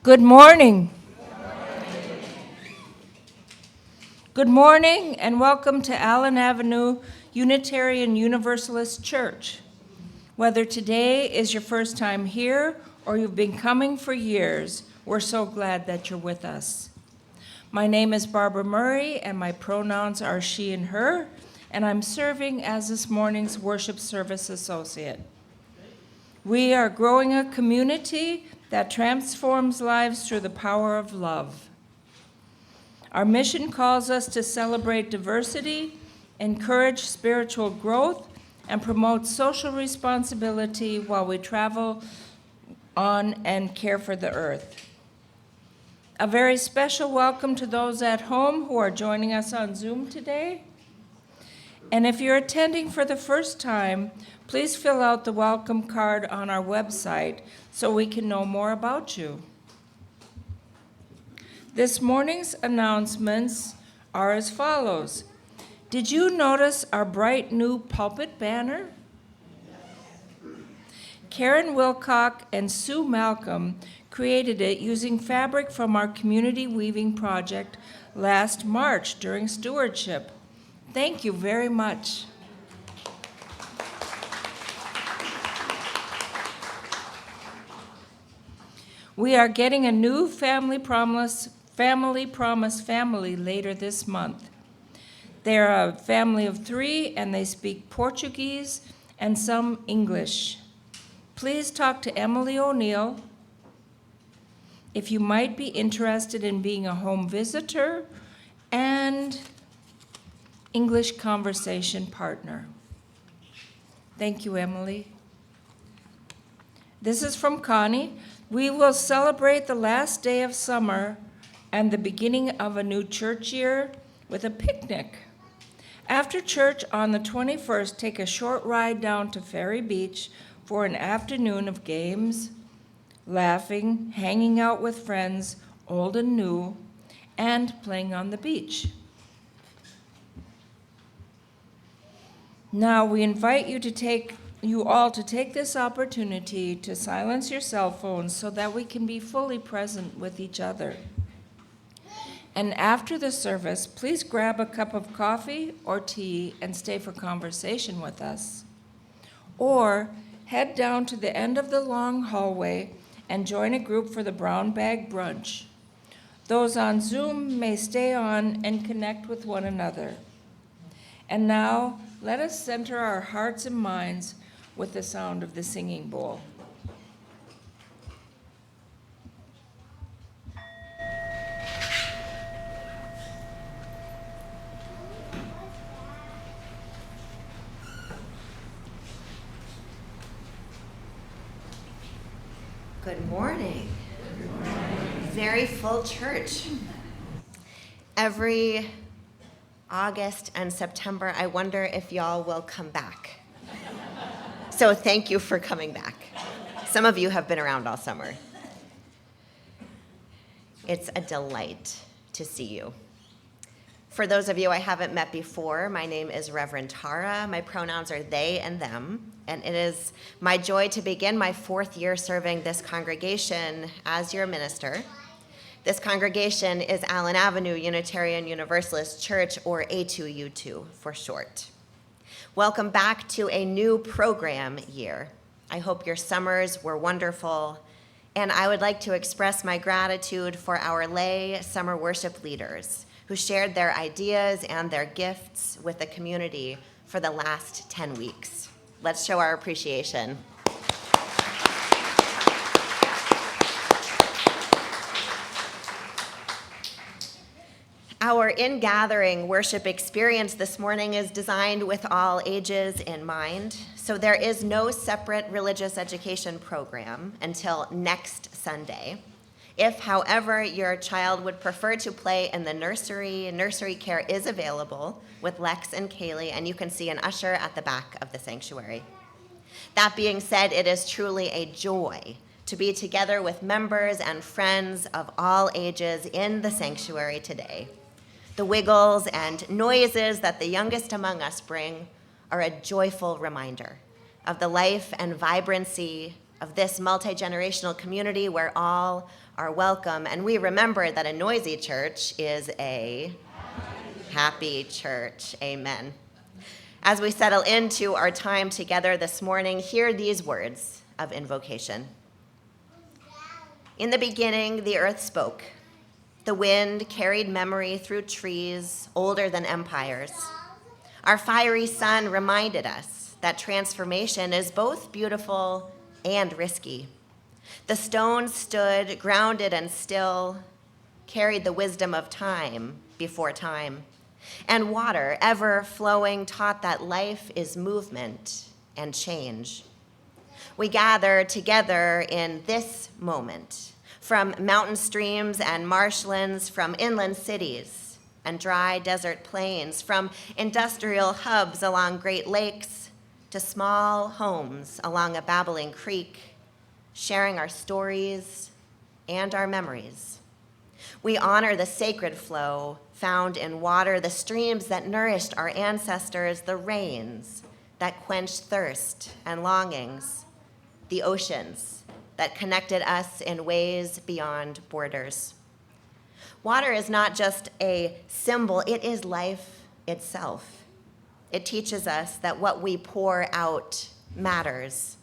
Good morning. Good morning and welcome to Allen Avenue Unitarian Universalist Church. Whether today is your first time here or you've been coming for years, we're so glad that you're with us. My name is Barbara Murray and my pronouns are she and her, and I'm serving as this morning's worship service associate. We are growing a community that transforms lives through the power of love. Our mission calls us to celebrate diversity, encourage spiritual growth, and promote social responsibility while we travel on and care for the earth. A very special welcome to those at home who are joining us on Zoom today. And if you're attending for the first time, please fill out the welcome card on our website so we can know more about you. This morning's announcements are as follows. Did you notice our bright new pulpit banner? Karen Wilcock and Sue Malcolm created it using fabric from our community weaving project last March during stewardship. Thank you very much. We are getting a new Family Promise family later this month. They're a family of 3 and they speak Portuguese and some English. Please talk to Emily O'Neill if you might be interested in being a home visitor and English conversation partner. Thank you, Emily. This is from Connie. We will celebrate the last day of summer and the beginning of a new church year with a picnic. After church on the 21st, take a short ride down to Ferry Beach for an afternoon of games, laughing, hanging out with friends, old and new, and playing on the beach. Now we invite you all to take this opportunity to silence your cell phones so that we can be fully present with each other. And after the service, please grab a cup of coffee or tea and stay for conversation with us. Or head down to the end of the long hallway and join a group for the brown bag brunch. Those on Zoom may stay on and connect with one another. And now, let us center our hearts and minds with the sound of the singing bowl. Good morning. Very full church. Every August and September, I wonder if y'all will come back. So thank you for coming back. Some of you have been around all summer. It's a delight to see you. For those of you I haven't met before, my name is Reverend Tara. My pronouns are they and them, and it is my joy to begin my 4th year serving this congregation as your minister. This congregation is Allen Avenue Unitarian Universalist Church, or A2U2 for short. Welcome back to a new program year. I hope your summers were wonderful, and I would like to express my gratitude for our lay summer worship leaders who shared their ideas and their gifts with the community for the last 10 weeks. Let's show our appreciation. Our Ingathering worship experience this morning is designed with all ages in mind, so there is no separate religious education program until next Sunday. If, however, your child would prefer to play in the nursery care is available with Lex and Kaylee, and you can see an usher at the back of the sanctuary. That being said, it is truly a joy to be together with members and friends of all ages in the sanctuary today. The wiggles and noises that the youngest among us bring are a joyful reminder of the life and vibrancy of this multi-generational community where all are welcome. And we remember that a noisy church is a happy church. Amen. As we settle into our time together this morning, hear these words of invocation. In the beginning, the earth spoke. The wind carried memory through trees older than empires. Our fiery sun reminded us that transformation is both beautiful and risky. The stones stood grounded and still, carried the wisdom of time before time. And water, ever flowing, taught that life is movement and change. We gather together in this moment, from mountain streams and marshlands, from inland cities and dry desert plains, from industrial hubs along Great Lakes to small homes along a babbling creek, sharing our stories and our memories. We honor the sacred flow found in water, the streams that nourished our ancestors, the rains that quenched thirst and longings, the oceans that connected us in ways beyond borders. Water is not just a symbol, it is life itself. It teaches us that what we pour out matters,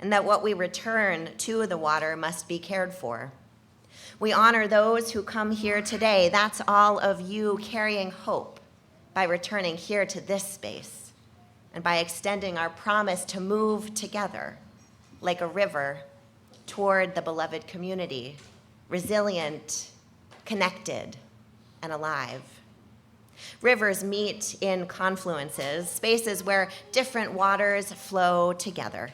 and that what we return to the water must be cared for. We honor those who come here today. That's all of you carrying hope by returning here to this space and by extending our promise to move together like a river toward the beloved community, resilient, connected, and alive. Rivers meet in confluences, spaces where different waters flow together.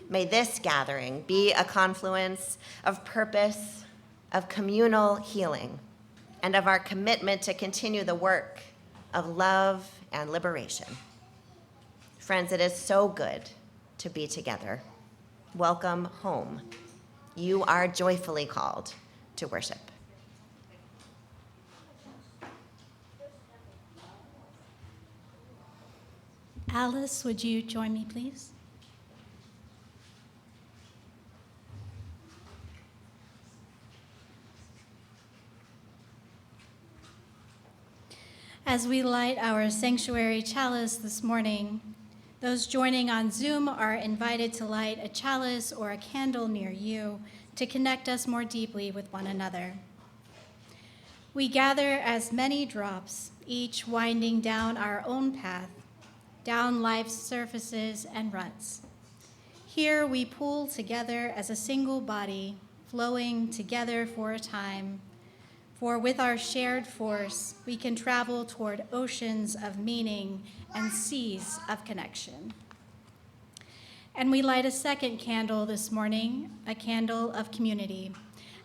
May this gathering be a confluence of purpose, of communal healing, and of our commitment to continue the work of love and liberation. Friends, it is so good to be together. Welcome home. You are joyfully called to worship. Alice, would you join me, please? As we light our sanctuary chalice this morning, those joining on Zoom are invited to light a chalice or a candle near you to connect us more deeply with one another. We gather as many drops, each winding down our own path, down life's surfaces and ruts. Here we pool together as a single body, flowing together for a time. For with our shared force, we can travel toward oceans of meaning and seas of connection. And we light a second candle this morning, a candle of community,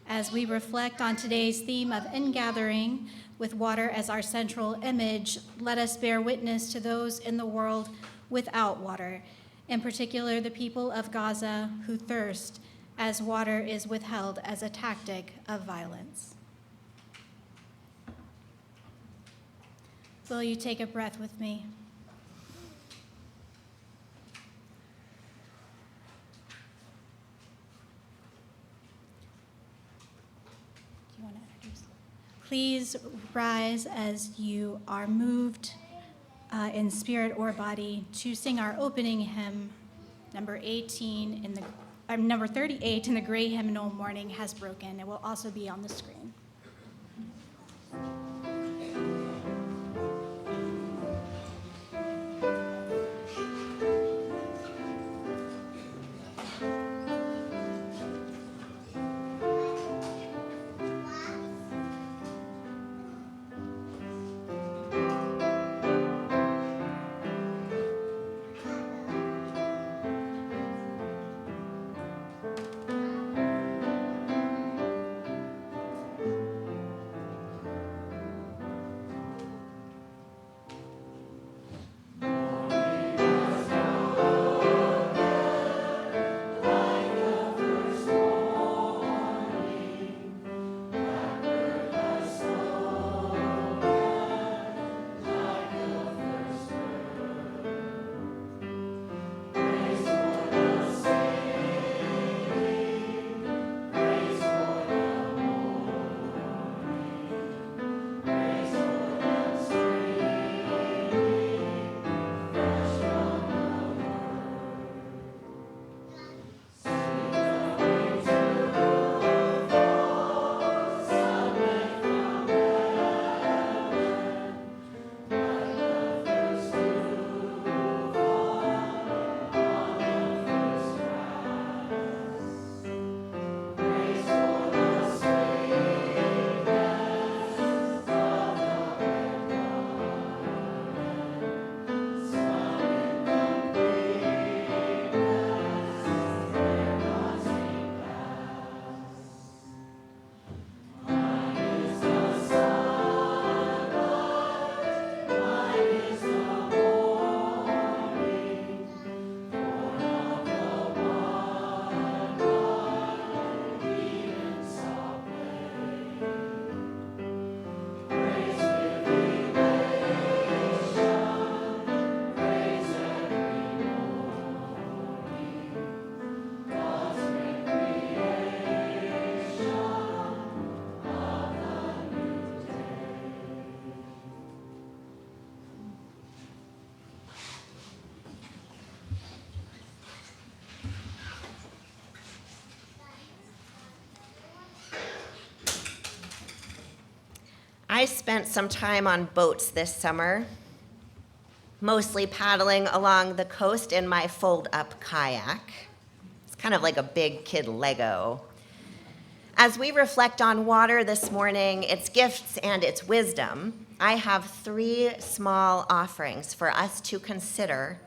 as we reflect on today's theme of ingathering. With water as our central image, let us bear witness to those in the world without water, in particular the people of Gaza who thirst as water is withheld as a tactic of violence. Will you take a breath with me? Do you want to introduce? Please rise as you are moved in spirit or body to sing our opening hymn, number 38 in the gray hymnal, Morning Has Broken. It will also be on the screen. spent some time on boats this summer, mostly paddling along the coast in my fold-up kayak. It's kind of like a big kid Lego. As we reflect on water this morning, its gifts and its wisdom, I have 3 small offerings for us to consider,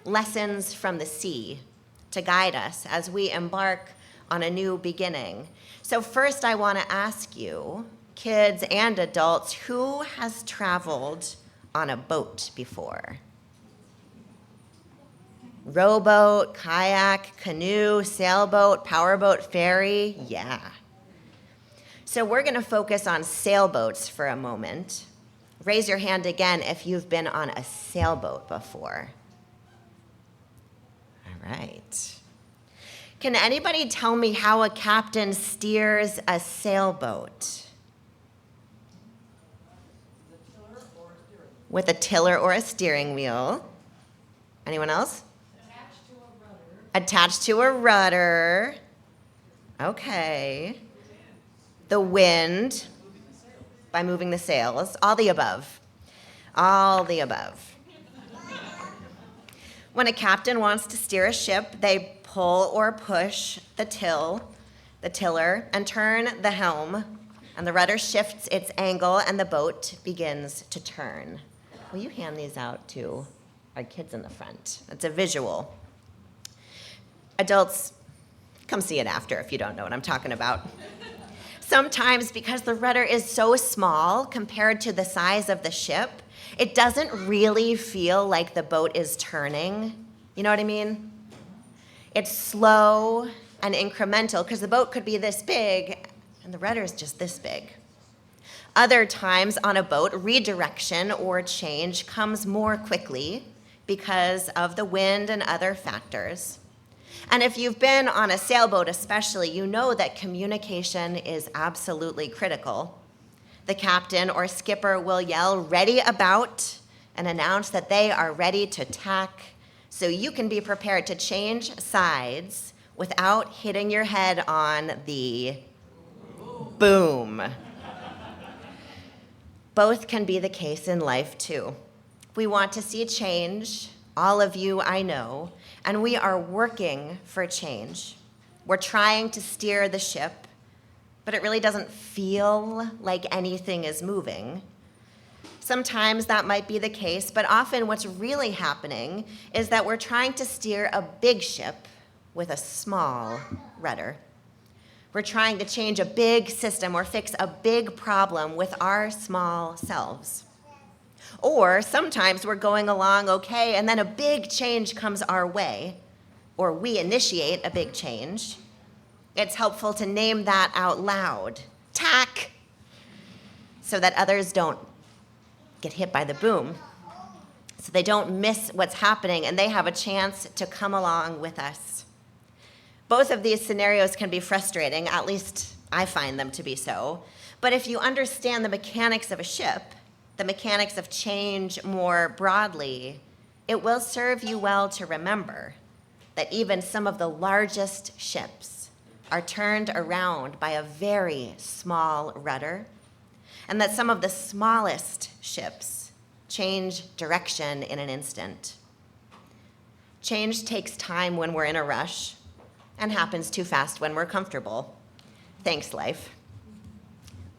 lessons from the sea, to guide us as we embark on a new beginning. So first, I want to ask you, kids and adults, who has traveled on a boat before? Rowboat, kayak, canoe, sailboat, powerboat, ferry, yeah. So we're going to focus on sailboats for a moment. Raise your hand again if you've been on a sailboat before. All right. Can anybody tell me how a captain steers a sailboat? With a tiller or a steering wheel. Anyone else? Attached to a rudder. Okay. The wind, by moving the sails. All the above. All the above. When a captain wants to steer a ship, they pull or push the tiller, and turn the helm, and the rudder shifts its angle, and the boat begins to turn. Will you hand these out to our kids in the front? It's a visual. Adults, come see it after if you don't know what I'm talking about. Sometimes, because the rudder is so small compared to the size of the ship, it doesn't really feel like the boat is turning. You know what I mean? It's slow and incremental because the boat could be this big and the rudder is just this big. Other times on a boat, redirection or change comes more quickly because of the wind and other factors. And if you've been on a sailboat especially, you know that communication is absolutely critical. The captain or skipper will yell, "Ready about," and announce that they are ready to tack, so you can be prepared to change sides without hitting your head on the boom. Both can be the case in life too. We want to see change, all of you I know, and we are working for change. We're trying to steer the ship, but it really doesn't feel like anything is moving. Sometimes that might be the case, but often what's really happening is that we're trying to steer a big ship with a small rudder. We're trying to change a big system or fix a big problem with our small selves. Or sometimes we're going along okay, and then a big change comes our way, or we initiate a big change. It's helpful to name that out loud, tack, so that others don't get hit by the boom, so they don't miss what's happening and they have a chance to come along with us. Both of these scenarios can be frustrating, at least I find them to be so, but if you understand the mechanics of a ship, the mechanics of change more broadly, it will serve you well to remember that even some of the largest ships are turned around by a very small rudder, and that some of the smallest ships change direction in an instant. Change takes time when we're in a rush and happens too fast when we're comfortable. Thanks, life.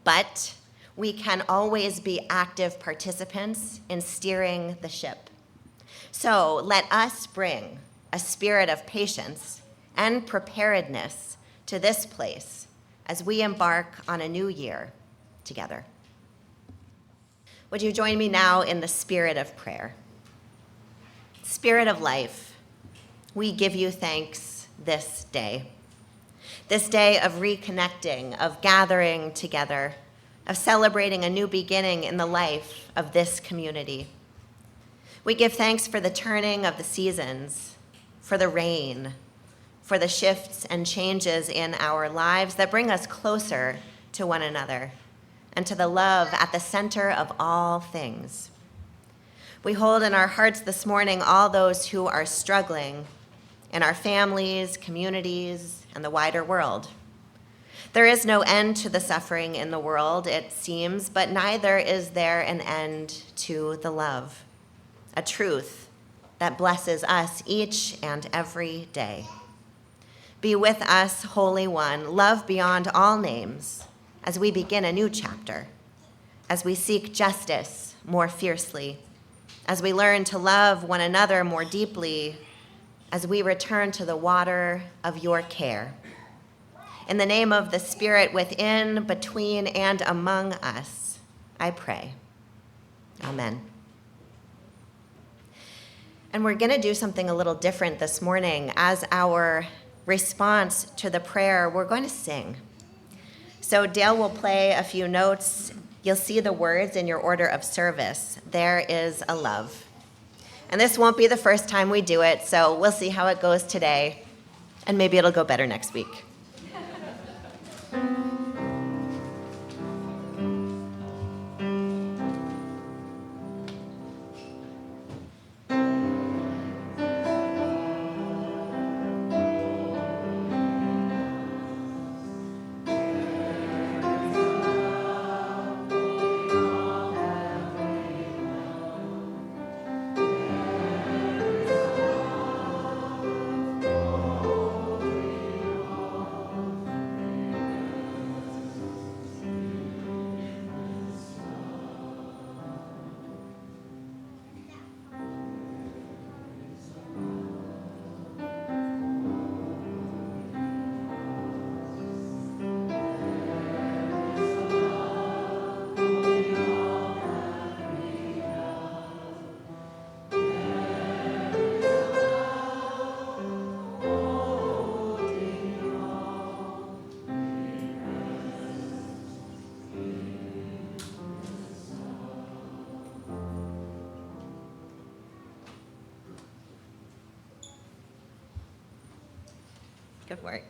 But we can always be active participants in steering the ship. So let us bring a spirit of patience and preparedness to this place as we embark on a new year together. Would you join me now in the spirit of prayer? Spirit of life, we give you thanks this day of reconnecting, of gathering together, of celebrating a new beginning in the life of this community. We give thanks for the turning of the seasons, for the rain, for the shifts and changes in our lives that bring us closer to one another and to the love at the center of all things. We hold in our hearts this morning all those who are struggling in our families, communities, and the wider world. There is no end to the suffering in the world, it seems, but neither is there an end to the love, a truth that blesses us each and every day. Be with us, Holy One, love beyond all names, as we begin a new chapter, as we seek justice more fiercely, as we learn to love one another more deeply, as we return to the water of your care. In the name of the Spirit within, between, and among us, I pray. Amen. And we're going to do something a little different this morning. As our response to the prayer, we're going to sing. So Dale will play a few notes. You'll see the words in your order of service. There is a love. And this won't be the first time we do it, so we'll see how it goes today, and maybe it'll go better next week. Good work.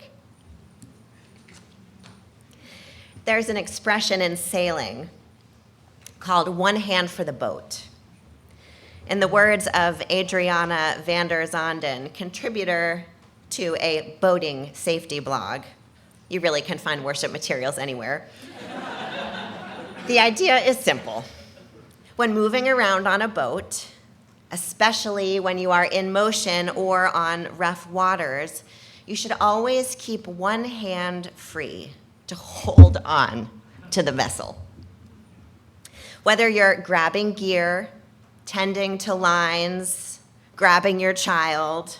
There's an expression in sailing called one hand for the boat. In the words of Adriana van der Zonden, contributor to a boating safety blog, you really can find worship materials anywhere. The idea is simple. When moving around on a boat, especially when you are in motion or on rough waters, you should always keep one hand free to hold on to the vessel. Whether you're grabbing gear, tending to lines, grabbing your child,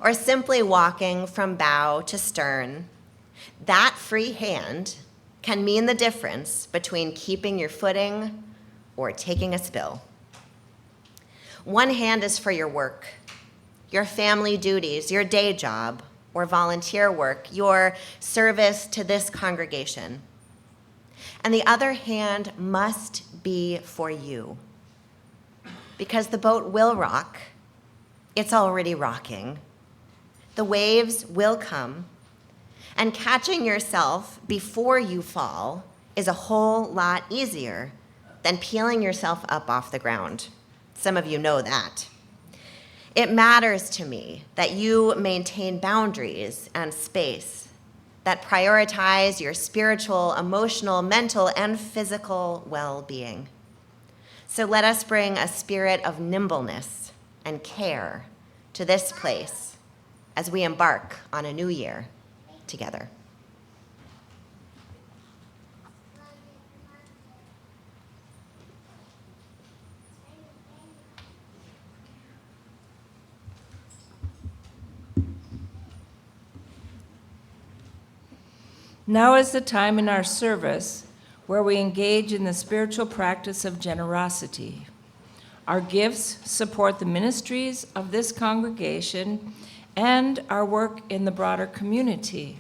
or simply walking from bow to stern, that free hand can mean the difference between keeping your footing or taking a spill. One hand is for your work, your family duties, your day job, or volunteer work, your service to this congregation. And the other hand must be for you. Because the boat will rock. It's already rocking. The waves will come. And catching yourself before you fall is a whole lot easier than peeling yourself up off the ground. Some of you know that. It matters to me that you maintain boundaries and space that prioritize your spiritual, emotional, mental, and physical well-being. So let us bring a spirit of nimbleness and care to this place as we embark on a new year together. Now is the time in our service where we engage in the spiritual practice of generosity. Our gifts support the ministries of this congregation and our work in the broader community.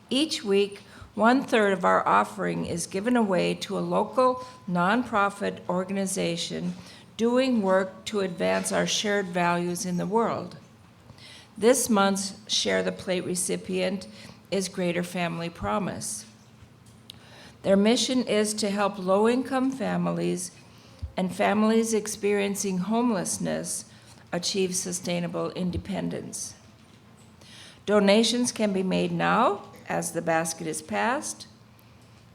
Each week, 1/3 of our offering is given away to a local nonprofit organization doing work to advance our shared values in the world. This month's Share the Plate recipient is Greater Family Promise. Their mission is to help low-income families and families experiencing homelessness achieve sustainable independence. Donations can be made now as the basket is passed,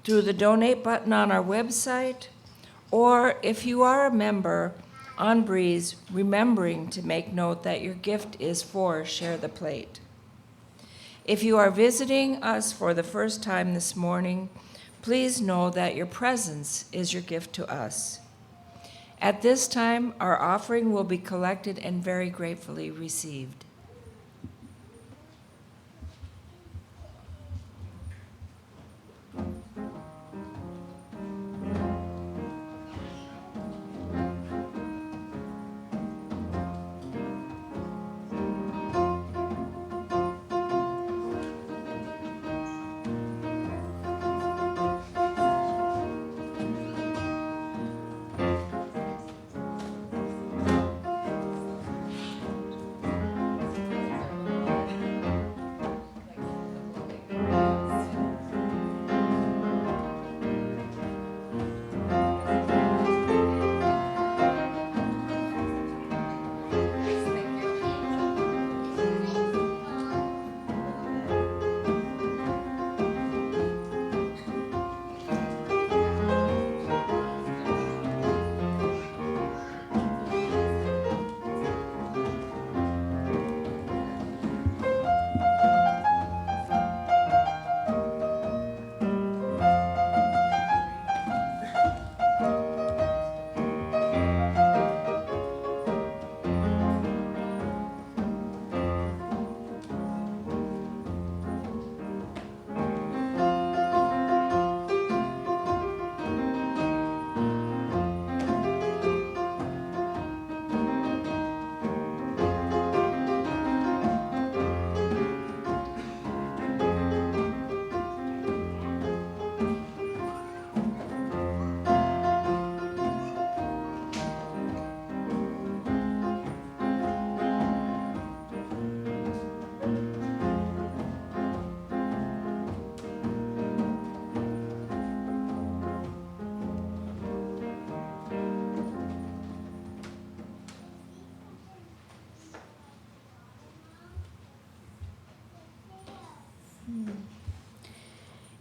through the donate button on our website, or if you are a member on Breeze, remembering to make note that your gift is for Share the Plate. If you are visiting us for the first time this morning, please know that your presence is your gift to us. At this time, our offering will be collected and very gratefully received.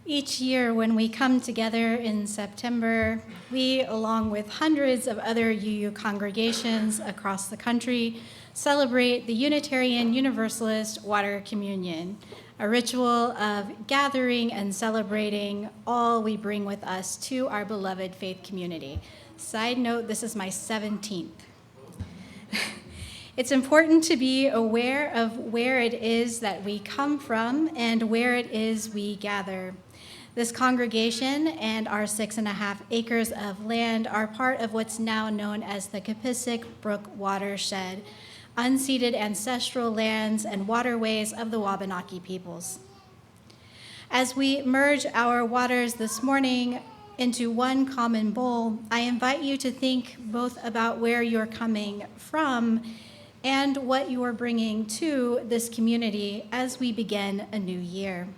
Each year when we come together in September, we, along with hundreds of other UU congregations across the country, celebrate the Unitarian Universalist Water Communion, a ritual of gathering and celebrating all we bring with us to our beloved faith community. Side note, this is my 17th. It's important to be aware of where it is that we come from and where it is we gather. This congregation and our 6.5 acres of land are part of what's now known as the Capissic Brook Watershed, unceded ancestral lands and waterways of the Wabanaki peoples. As we merge our waters this morning into one common bowl, I invite you to think both about where you're coming from and what you are bringing to this community as we begin a new year.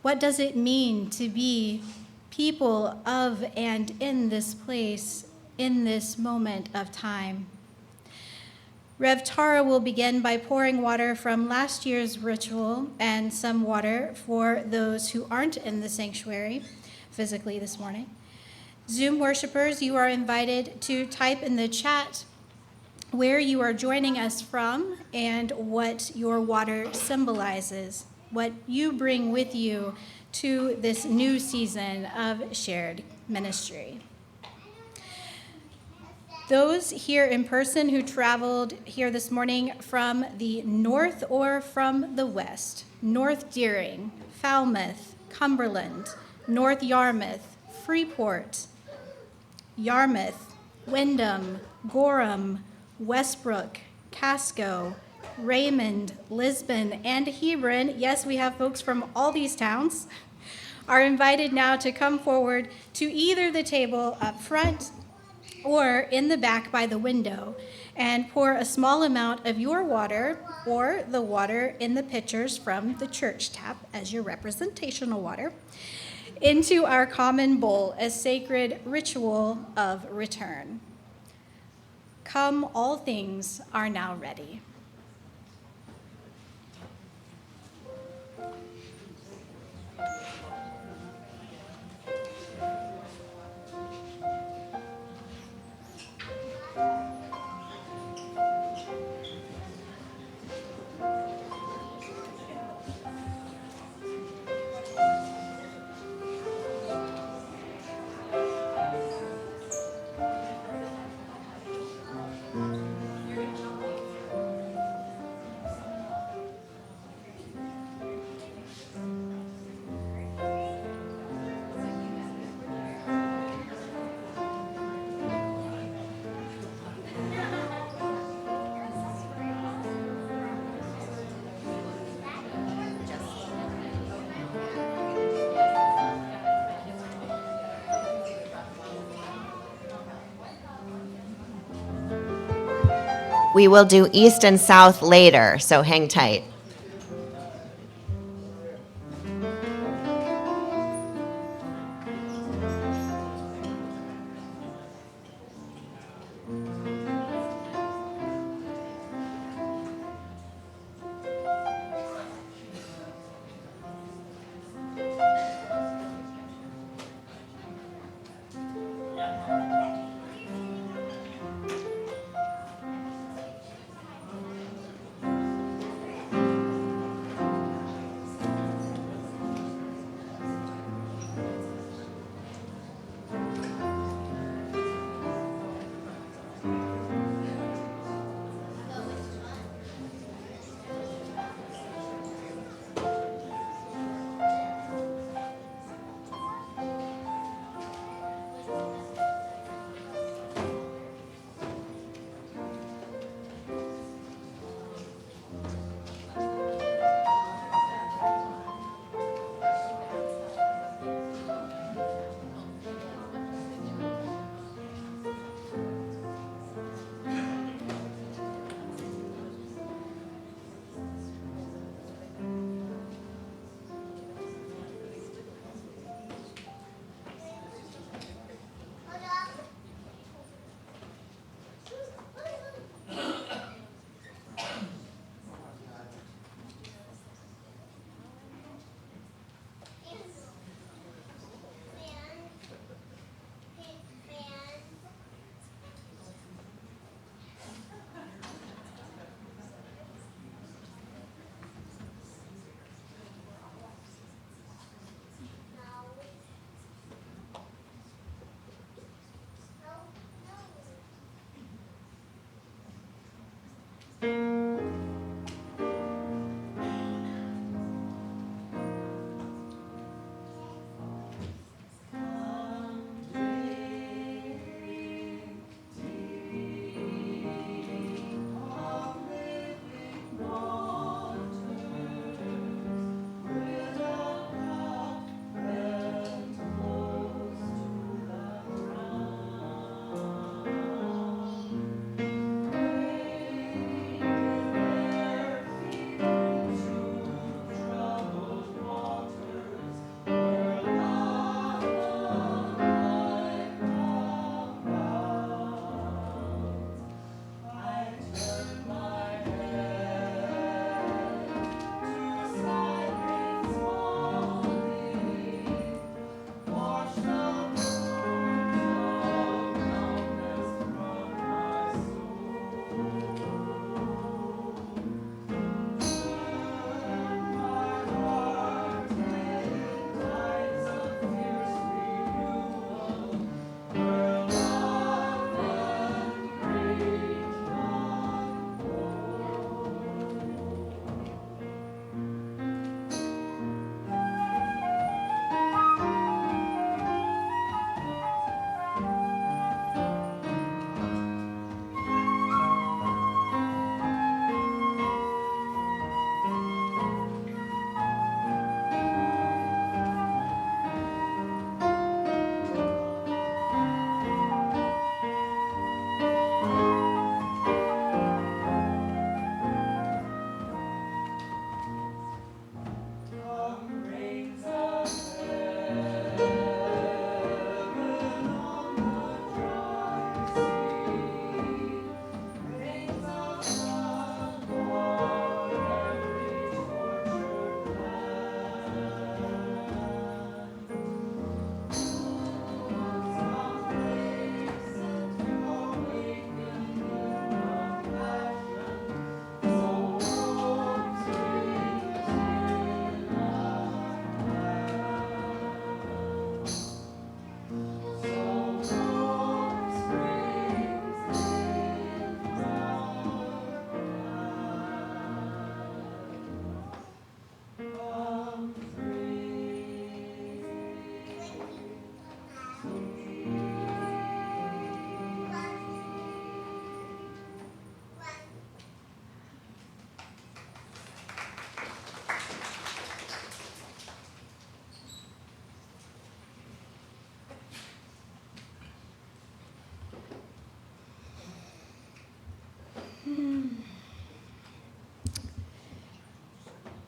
What does it mean to be people of and in this place, in this moment of time? Rev Tara will begin by pouring water from last year's ritual and some water for those who aren't in the sanctuary physically this morning. Zoom worshipers, you are invited to type in the chat where you are joining us from and what your water symbolizes, what you bring with you to this new season of shared ministry. Those here in person who traveled here this morning from the north or from the west, North Deering, Falmouth, Cumberland, North Yarmouth, Freeport, Yarmouth, Windham, Gorham, Westbrook, Casco, Raymond, Lisbon, and Hebron, yes, we have folks from all these towns, are invited now to come forward to either the table up front or in the back by the window and pour a small amount of your water or the water in the pitchers from the church tap as your representational water into our common bowl, a sacred ritual of return. Come, all things are now ready. We will do east and south later, so hang tight.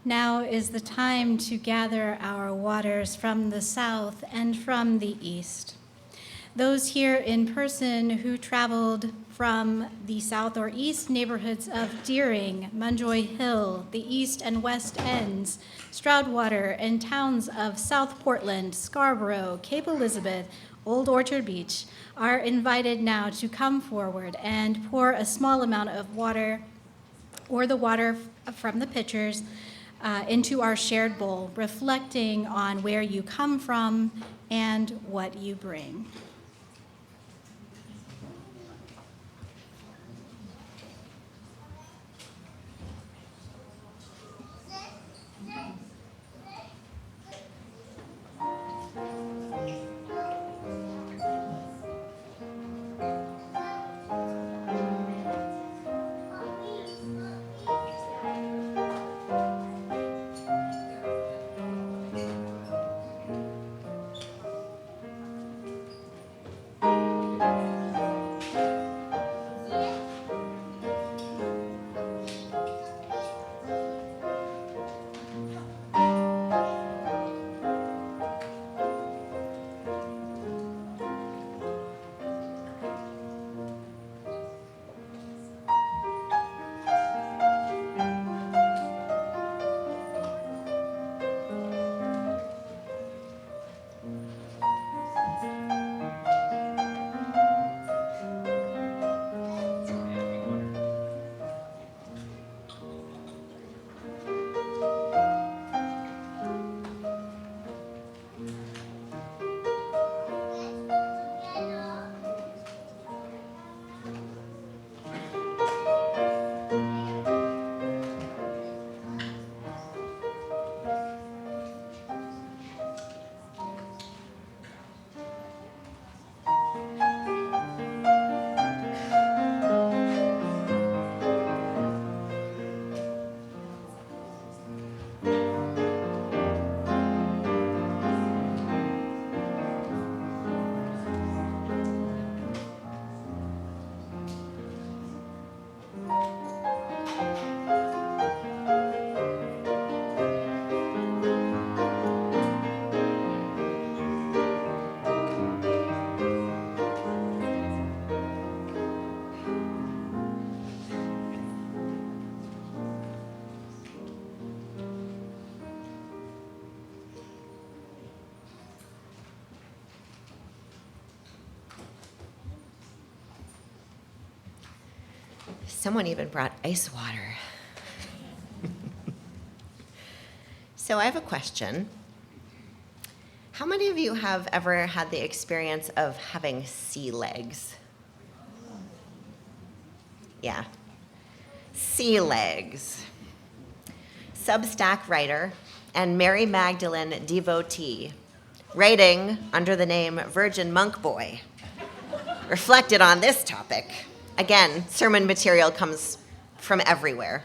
Now is the time to gather our waters from the south and from the east. Those here in person who traveled from the south or east neighborhoods of Deering, Munjoy Hill, the east and west ends, Stroudwater, and towns of South Portland, Scarborough, Cape Elizabeth, Old Orchard Beach are invited now to come forward and pour a small amount of water or the water from the pitchers into our shared bowl, reflecting on where you come from and what you bring. Someone even brought ice water. So I have a question. How many of you have ever had the experience of having sea legs? Yeah. Sea legs. Substack writer and Mary Magdalene devotee, writing under the name Virgin Monk Boy, reflected on this topic. Again, sermon material comes from everywhere.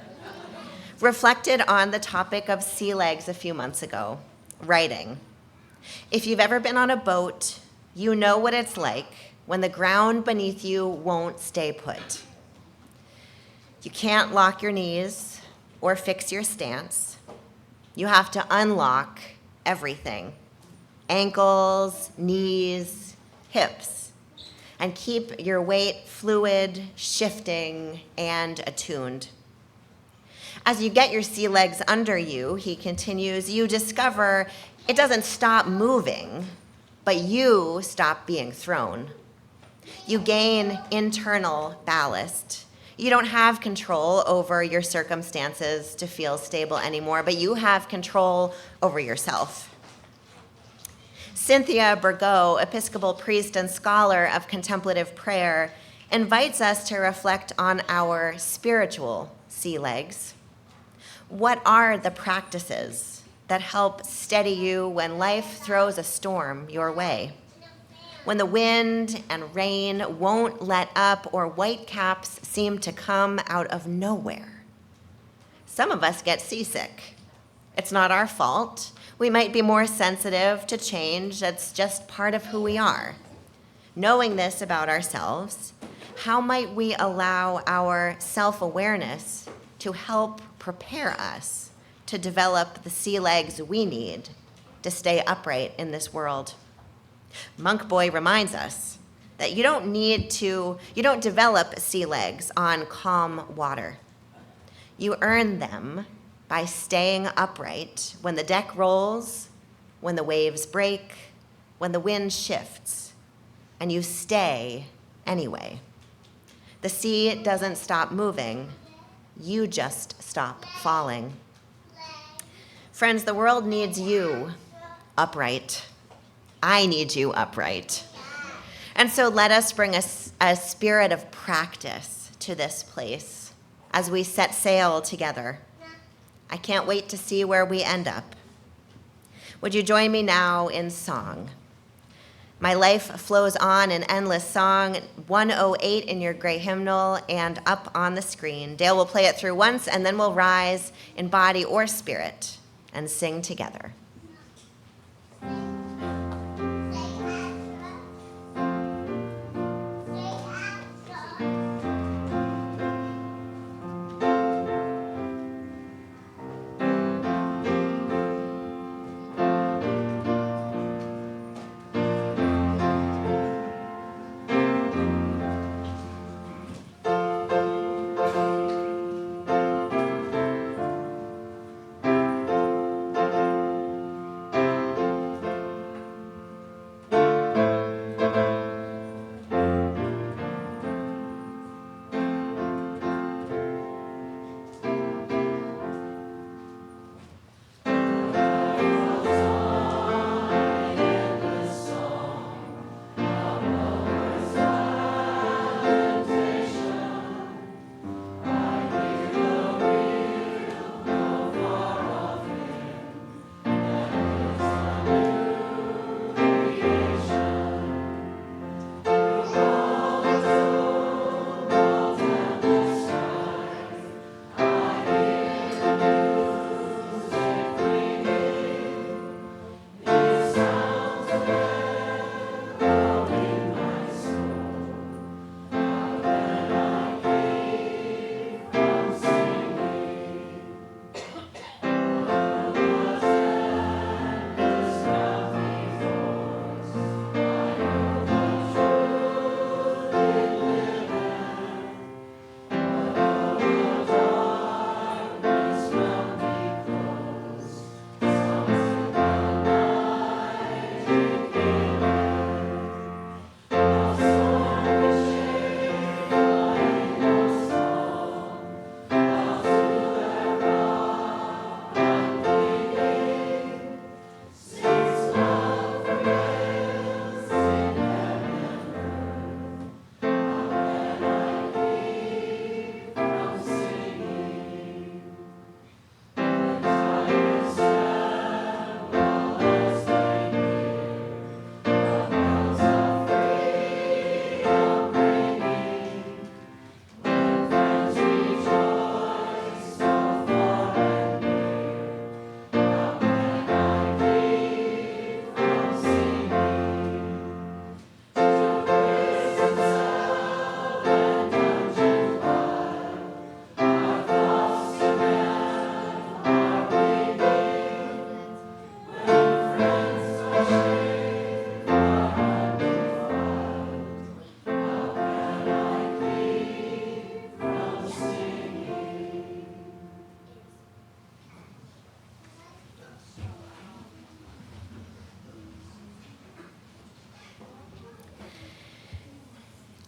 Reflected on the topic of sea legs a few months ago, writing, "If you've ever been on a boat, you know what it's like when the ground beneath you won't stay put. You can't lock your knees or fix your stance. You have to unlock everything, ankles, knees, hips, and keep your weight fluid, shifting, and attuned. As you get your sea legs under you," he continues, "you discover it doesn't stop moving, but you stop being thrown. You gain internal ballast. You don't have control over your circumstances to feel stable anymore, but you have control over yourself." Cynthia Burgo, Episcopal priest and scholar of contemplative prayer, invites us to reflect on our spiritual sea legs. What are the practices that help steady you when life throws a storm your way? When the wind and rain won't let up or whitecaps seem to come out of nowhere? Some of us get seasick. It's not our fault. We might be more sensitive to change. That's just part of who we are. Knowing this about ourselves, how might we allow our self-awareness to help prepare us to develop the sea legs we need to stay upright in this world. Monk Boy reminds us that you don't develop sea legs on calm water. You earn them by staying upright when the deck rolls, when the waves break, when the wind shifts, and you stay anyway. The sea doesn't stop moving, you just stop falling. Friends, the world needs you upright. I need you upright. And so let us bring a spirit of practice to this place as we set sail together. I can't wait to see where we end up. Would you join me now in song? My life flows on in endless song, 108 in your gray hymnal and up on the screen. Dale will play it through once, and then we'll rise in body or spirit and sing together.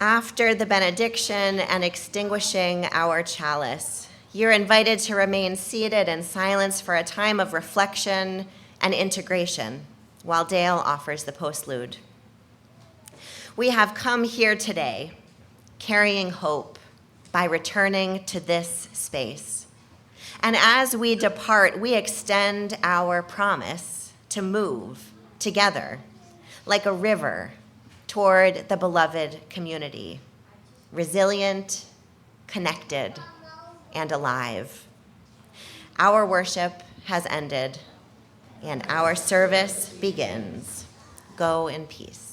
After the benediction and extinguishing our chalice, you're invited to remain seated in silence for a time of reflection and integration while Dale offers the postlude. We have come here today carrying hope by returning to this space. And as we depart, we extend our promise to move together like a river toward the beloved community, resilient, connected, and alive. Our worship has ended, and our service begins. Go in peace.